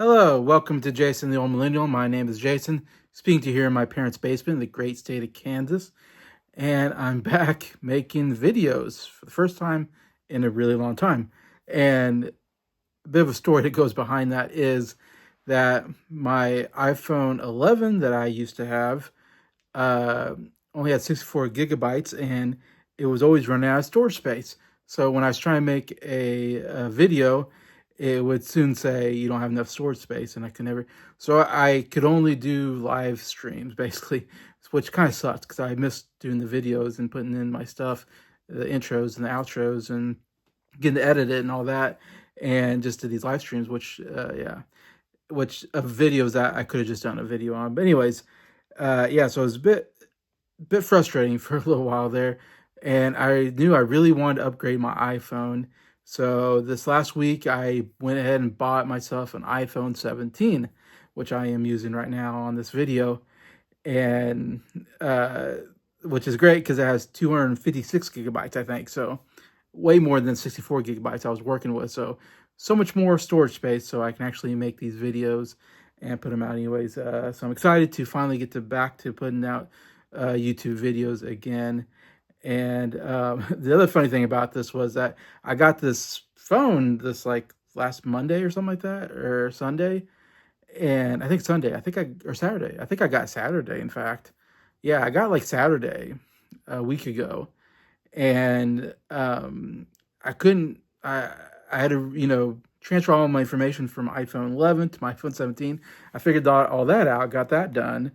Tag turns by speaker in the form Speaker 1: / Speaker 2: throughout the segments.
Speaker 1: Hello, welcome to Jason the Old Millennial. My name is Jason, speaking to you here in my parents' basement in the great state of Kansas. And I'm back making videos for the first time in a really long time. And a bit of a story that goes behind that is that my iPhone 11 that I used to have uh, only had 64 gigabytes and it was always running out of storage space. So when I was trying to make a video, it would soon say you don't have enough storage space, and I could never. So I could only do live streams basically, which kind of sucked because I missed doing the videos and putting in my stuff, the intros and the outros, and getting to edit it and all that, and just did these live streams, which which of videos that I could have just done a video on. But anyways, yeah, so it was a bit frustrating for a little while there, and I knew I really wanted to upgrade my iPhone. So this last week, I went ahead and bought myself an iPhone 17, which I am using right now on this video, and which is great because it has 256 gigabytes, I think. So way more than 64 gigabytes I was working with. So much more storage space, so I can actually make these videos and put them out anyways. So I'm excited to finally get back to putting out YouTube videos again. And the other funny thing about this was that I got this phone this like last Monday or something like that, or Sunday, and I think Sunday, or Saturday. I think I got Saturday, in fact. Yeah, I got like Saturday a week ago, and I couldn't. I had to transfer all my information from iPhone 11 to my iPhone 17. I figured all that out, got that done,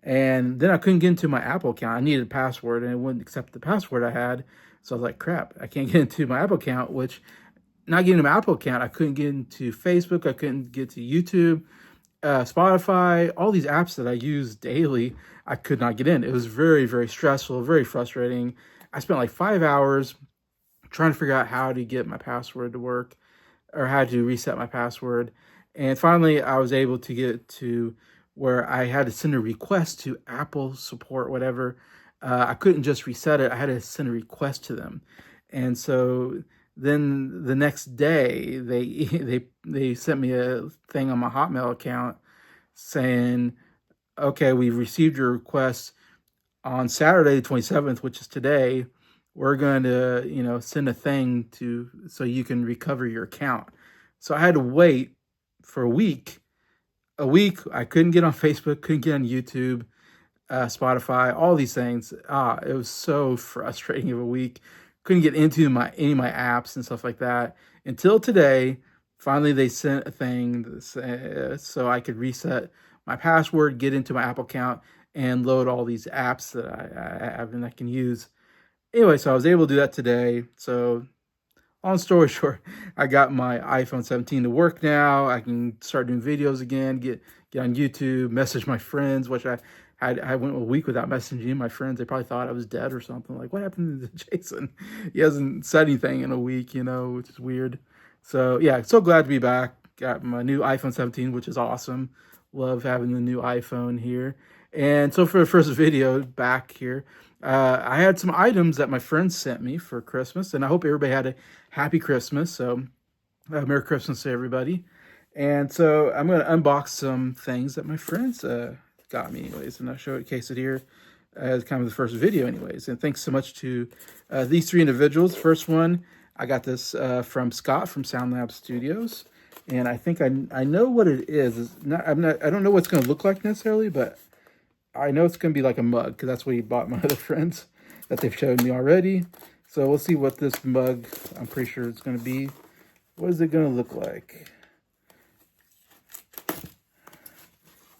Speaker 1: and then I couldn't get into my Apple account. I needed a password, and it wouldn't accept the password I had. So I was like, crap, I can't get into my Apple account, which not getting into my Apple account, I couldn't get into Facebook, I couldn't get to YouTube, Spotify, all these apps that I use daily, I could not get in. It was very, very stressful, very frustrating. I spent like 5 hours trying to figure out how to get my password to work or how to reset my password. And finally, I was able to get to where I had to send a request to Apple support, whatever. I couldn't just reset it. I had to send a request to them. And so then the next day, they sent me a thing on my Hotmail account saying, okay, we've received your request on Saturday the 27th, which is today. We're going to, send a thing so you can recover your account. So I had to wait for a week. I couldn't get on Facebook, couldn't get on YouTube, Spotify, all these things. It was so frustrating of a week. Couldn't get into any of my apps and stuff like that until today. Finally, they sent a thing so I could reset my password, get into my Apple account, and load all these apps that I have and I can use. Anyway, so I was able to do that today. So long story short, I got my iPhone 17 to work now. I can start doing videos again, get on YouTube, message my friends, which I went a week without messaging my friends. They probably thought I was dead or something. Like, what happened to Jason? He hasn't said anything in a week, which is weird. So yeah, so glad to be back. Got my new iPhone 17, which is awesome. Love having the new iPhone here. And so for the first video back here, I had some items that my friends sent me for Christmas, and I hope everybody had a happy Christmas. So Merry Christmas to everybody. And so I'm going to unbox some things that my friends got me anyways, and I'll showcase it here as kind of the first video anyways. And thanks so much to these three individuals. First one, I got this from Scott from SoundLab Studios, and I think I know what it is. I don't know what it's going to look like necessarily, but I know it's going to be like a mug because that's what he bought my other friends that they've showed me already. So we'll see what this mug, I'm pretty sure it's going to be. What is it going to look like?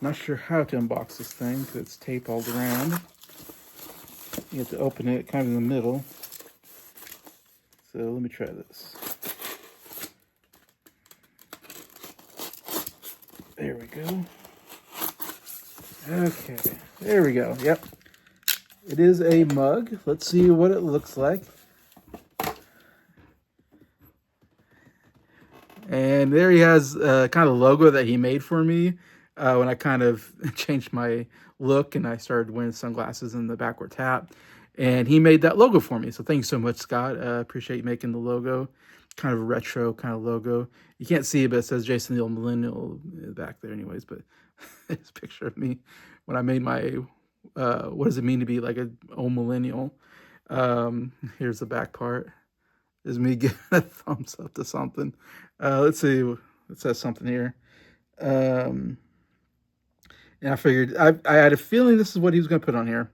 Speaker 1: Not sure how to unbox this thing because it's taped all around. You have to open it kind of in the middle. So let me try this. There we go. Okay, there we go. Yep. It is a mug. Let's see what it looks like. And there he has kind of logo that he made for me when I kind of changed my look and I started wearing sunglasses and the backwards hat. And he made that logo for me. So thanks so much, Scott. Appreciate you making the logo. kind of a retro kind of logo. You can't see it, but it says Jason the Old Millennial back there anyways. But it's a picture of me when I made my, what does it mean to be like an old millennial? Here's the back part. Is me giving a thumbs up to something. Let's see. It says something here. And I figured, I had a feeling this is what he was going to put on here.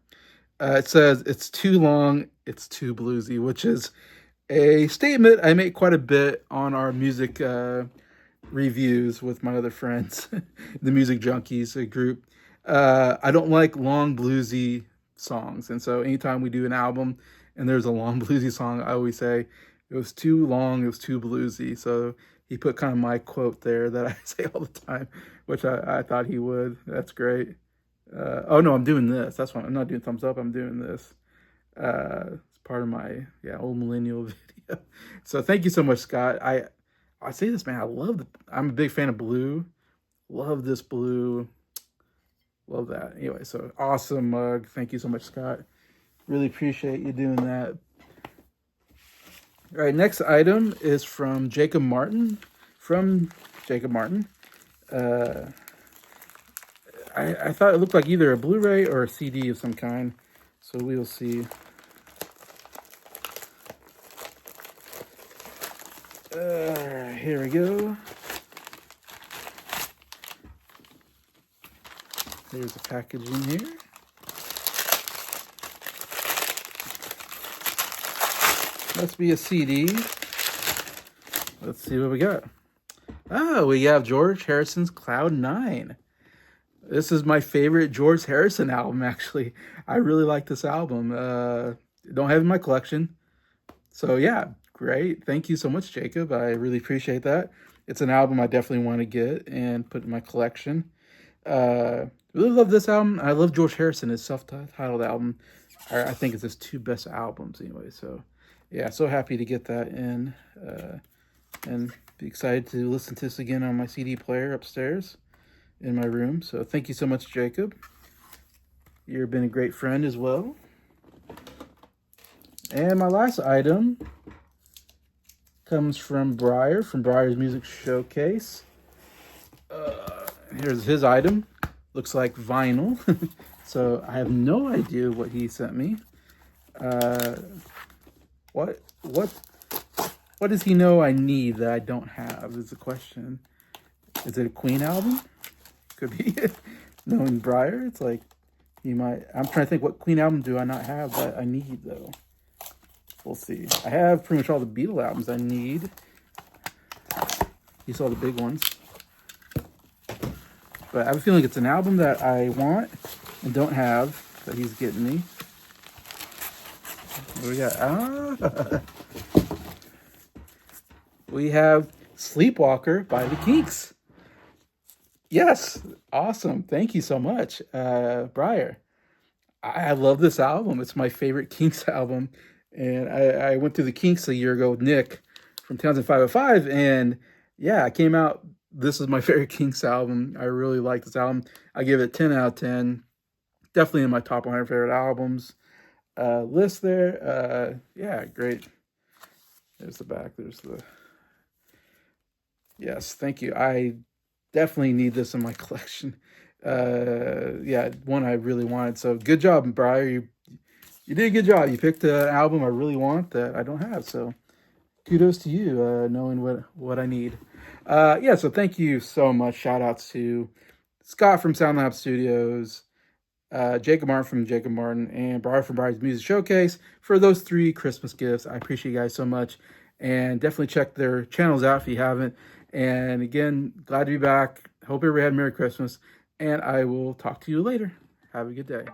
Speaker 1: It says, it's too long, it's too bluesy, which is a statement I make quite a bit on our music reviews with my other friends, the Music Junkies group. I don't like long bluesy songs. And so anytime we do an album and there's a long bluesy song, I always say, it was too long, it was too bluesy. So he put kind of my quote there that I say all the time, which I thought he would. That's great. Oh no, I'm doing this. That's why I'm not doing thumbs up. I'm doing this. It's part of my old millennial video. So thank you so much, Scott. I say this, man. I'm a big fan of blue. Love this blue. Love that. Anyway, so awesome mug. Thank you so much, Scott. Really appreciate you doing that. All right, next item is from Jacob Martin. I thought it looked like either a Blu-ray or a CD of some kind. So we will see. Here we go. There's the packaging here. Must be a CD. Let's see what we got. Oh, we have George Harrison's Cloud 9. This is my favorite George Harrison album, actually. I really like this album. Don't have it in my collection. So yeah, great. Thank you so much, Jacob. I really appreciate that. It's an album I definitely want to get and put in my collection. Really love this album. I love George Harrison, his self-titled album. I think it's his 2 best albums anyway. So yeah, so happy to get that in. And be excited to listen to this again on my CD player upstairs in my room. So thank you so much, Jacob. You've been a great friend as well. And my last item comes from Briar, from Briar's Music Showcase. Here's his item. Looks like vinyl. So I have no idea what he sent me. What does he know I need that I don't have is the question. Is it a Queen album? Could be. Knowing Briar, it's like he might. I'm trying to think, what Queen album do I not have that I need though? We'll see. I have pretty much all the Beatle albums I need. You saw the big ones. But I have a feeling it's an album that I want and don't have that he's getting me. What do we got? We have Sleepwalker by the Kinks. Yes, awesome. Thank you so much, Briar. I love this album. It's my favorite Kinks album. And I went through the Kinks a year ago with Nick from Townsend 505. And yeah, I came out. This is my favorite Kinks album. I really like this album. I give it 10 out of 10. Definitely in my top 100 favorite albums list there. Yeah, great. There's the back. There's the... Yes, thank you. I definitely need this in my collection. Yeah, one I really wanted. So good job, Briar. You did a good job. You picked an album I really want that I don't have. So kudos to you, knowing what I need. Yeah, so thank you so much. Shout outs to Scott from SoundLab Studios, Jacob Martin from Jacob Martin, and Briar from Briar's Music Showcase for those 3 Christmas gifts. I appreciate you guys so much. And definitely check their channels out if you haven't. And again, glad to be back. Hope everybody had a Merry Christmas. And I will talk to you later. Have a good day.